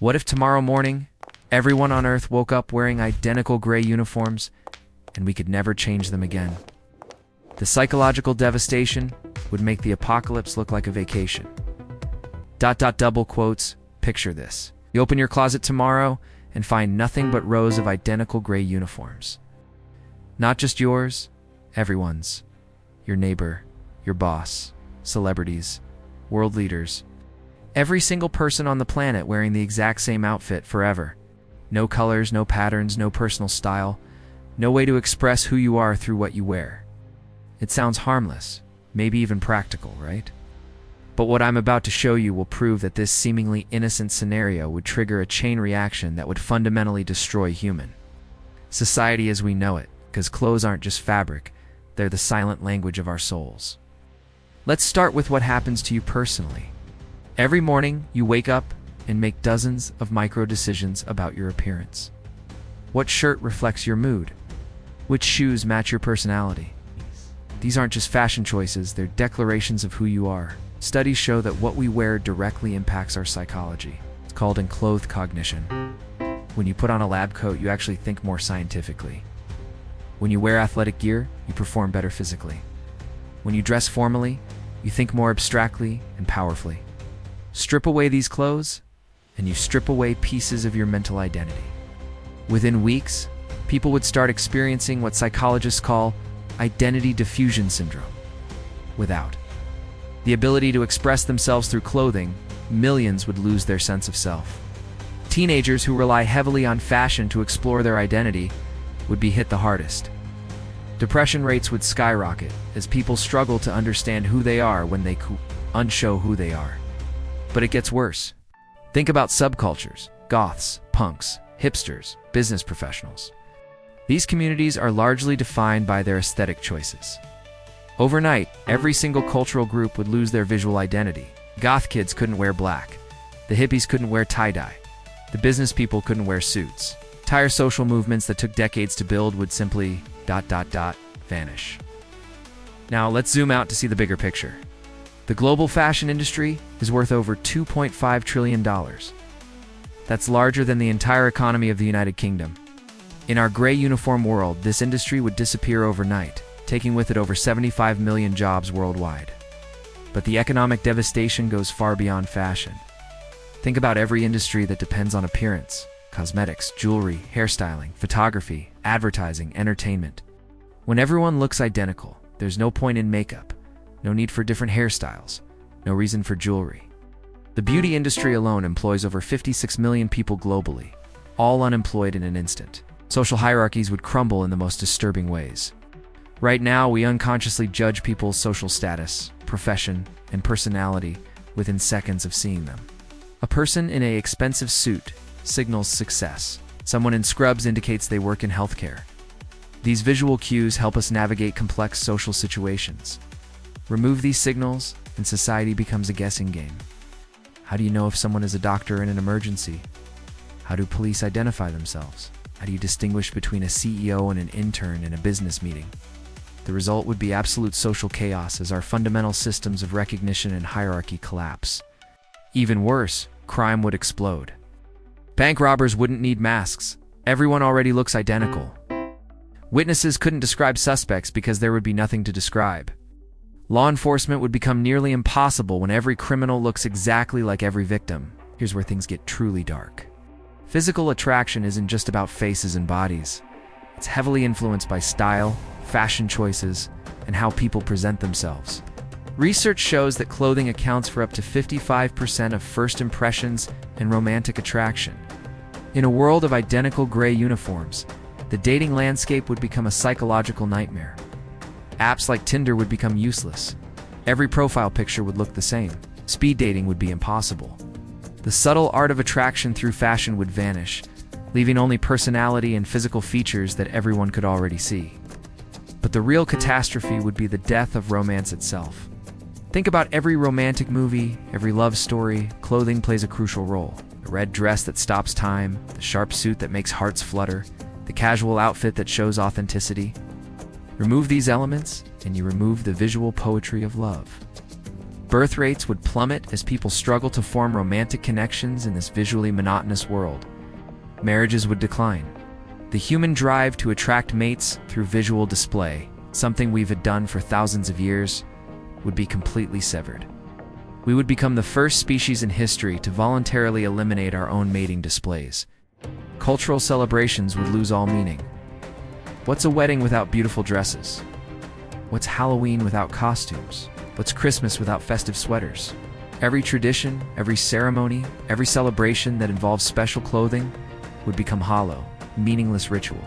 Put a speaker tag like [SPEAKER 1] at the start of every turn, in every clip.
[SPEAKER 1] What if tomorrow morning, everyone on Earth woke up wearing identical gray uniforms and we could never change them again? The psychological devastation would make the apocalypse look like a vacation. ... double quotes, picture this. You open your closet tomorrow and find nothing but rows of identical gray uniforms. Not just yours, everyone's. Your neighbor, your boss, celebrities, world leaders. Every single person on the planet wearing the exact same outfit forever. No colors, no patterns, no personal style. No way to express who you are through what you wear. It sounds harmless, maybe even practical, right? But what I'm about to show you will prove that this seemingly innocent scenario would trigger a chain reaction that would fundamentally destroy human society as we know it, because clothes aren't just fabric, they're the silent language of our souls. Let's start with what happens to you personally. Every morning, you wake up and make dozens of micro decisions about your appearance. What shirt reflects your mood? Which shoes match your personality? These aren't just fashion choices, they're declarations of who you are. Studies show that what we wear directly impacts our psychology. It's called enclothed cognition. When you put on a lab coat, you actually think more scientifically. When you wear athletic gear, you perform better physically. When you dress formally, you think more abstractly and powerfully. Strip away these clothes, and you strip away pieces of your mental identity. Within weeks, people would start experiencing what psychologists call identity diffusion syndrome. Without the ability to express themselves through clothing, millions would lose their sense of self. Teenagers who rely heavily on fashion to explore their identity would be hit the hardest. Depression rates would skyrocket as people struggle to understand who they are when they unshow who they are. But it gets worse. Think about subcultures, goths, punks, hipsters, business professionals. These communities are largely defined by their aesthetic choices. Overnight, every single cultural group would lose their visual identity. Goth kids couldn't wear black. The hippies couldn't wear tie-dye. The business people couldn't wear suits. Entire social movements that took decades to build would simply ... vanish. Now let's zoom out to see the bigger picture. The global fashion industry is worth over $2.5 trillion. That's larger than the entire economy of the United Kingdom. In our gray uniform world, this industry would disappear overnight, taking with it over 75 million jobs worldwide. But the economic devastation goes far beyond fashion. Think about every industry that depends on appearance: cosmetics, jewelry, hairstyling, photography, advertising, entertainment. When everyone looks identical, there's no point in makeup, no need for different hairstyles, no reason for jewelry. The beauty industry alone employs over 56 million people globally, all unemployed in an instant. Social hierarchies would crumble in the most disturbing ways. Right now, we unconsciously judge people's social status, profession, and personality within seconds of seeing them. A person in an expensive suit signals success. Someone in scrubs indicates they work in healthcare. These visual cues help us navigate complex social situations. Remove these signals, and society becomes a guessing game. How do you know if someone is a doctor in an emergency? How do police identify themselves? How do you distinguish between a CEO and an intern in a business meeting? The result would be absolute social chaos as our fundamental systems of recognition and hierarchy collapse. Even worse, crime would explode. Bank robbers wouldn't need masks. Everyone already looks identical. Witnesses couldn't describe suspects because there would be nothing to describe. Law enforcement would become nearly impossible when every criminal looks exactly like every victim. Here's where things get truly dark. Physical attraction isn't just about faces and bodies. It's heavily influenced by style, fashion choices, and how people present themselves. Research shows that clothing accounts for up to 55% of first impressions and romantic attraction. In a world of identical gray uniforms, the dating landscape would become a psychological nightmare. Apps like Tinder would become useless. Every profile picture would look the same. Speed dating would be impossible. The subtle art of attraction through fashion would vanish, leaving only personality and physical features that everyone could already see. But the real catastrophe would be the death of romance itself. Think about every romantic movie, every love story. Clothing plays a crucial role. The red dress that stops time, the sharp suit that makes hearts flutter, the casual outfit that shows authenticity. Remove these elements, and you remove the visual poetry of love. Birth rates would plummet as people struggle to form romantic connections in this visually monotonous world. Marriages would decline. The human drive to attract mates through visual display, something we've done for thousands of years, would be completely severed. We would become the first species in history to voluntarily eliminate our own mating displays. Cultural celebrations would lose all meaning. What's a wedding without beautiful dresses? What's Halloween without costumes? What's Christmas without festive sweaters? Every tradition, every ceremony, every celebration that involves special clothing would become hollow, meaningless ritual.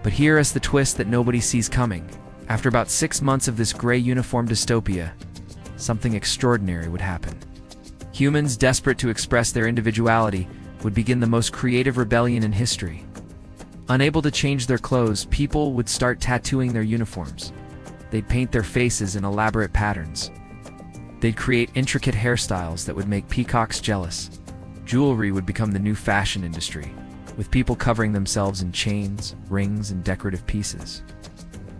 [SPEAKER 1] But here is the twist that nobody sees coming. After about 6 months of this gray uniform dystopia, something extraordinary would happen. Humans, desperate to express their individuality, would begin the most creative rebellion in history. Unable to change their clothes, people would start tattooing their uniforms. They'd paint their faces in elaborate patterns. They'd create intricate hairstyles that would make peacocks jealous. Jewelry would become the new fashion industry, with people covering themselves in chains, rings, and decorative pieces.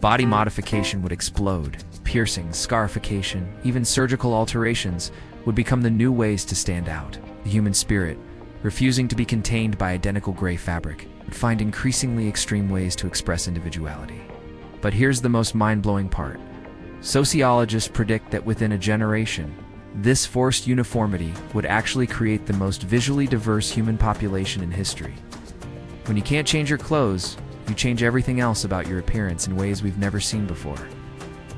[SPEAKER 1] Body modification would explode. Piercings, scarification, even surgical alterations would become the new ways to stand out. The human spirit, refusing to be contained by identical gray fabric, would find increasingly extreme ways to express individuality. But here's the most mind-blowing part. Sociologists predict that within a generation, this forced uniformity would actually create the most visually diverse human population in history. When you can't change your clothes, you change everything else about your appearance in ways we've never seen before.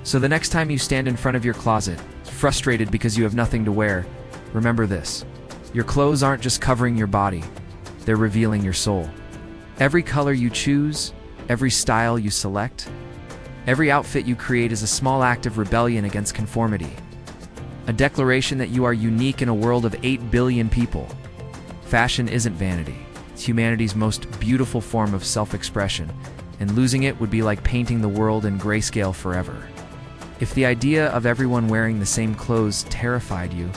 [SPEAKER 1] So the next time you stand in front of your closet, frustrated because you have nothing to wear, remember this. Your clothes aren't just covering your body, they're revealing your soul. Every color you choose, every style you select, every outfit you create is a small act of rebellion against conformity. A declaration that you are unique in a world of 8 billion people. Fashion isn't vanity. It's humanity's most beautiful form of self-expression, and losing it would be like painting the world in grayscale forever. If the idea of everyone wearing the same clothes terrified you,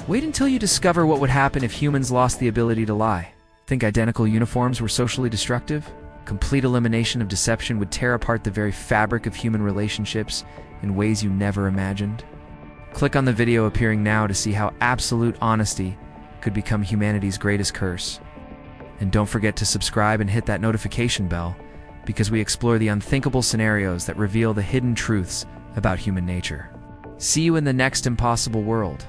[SPEAKER 1] wait until you discover what would happen if humans lost the ability to lie. Think identical uniforms were socially destructive? Complete elimination of deception would tear apart the very fabric of human relationships in ways you never imagined. Click on the video appearing now to see how absolute honesty could become humanity's greatest curse. And don't forget to subscribe and hit that notification bell, because we explore the unthinkable scenarios that reveal the hidden truths about human nature. See you in the next impossible world.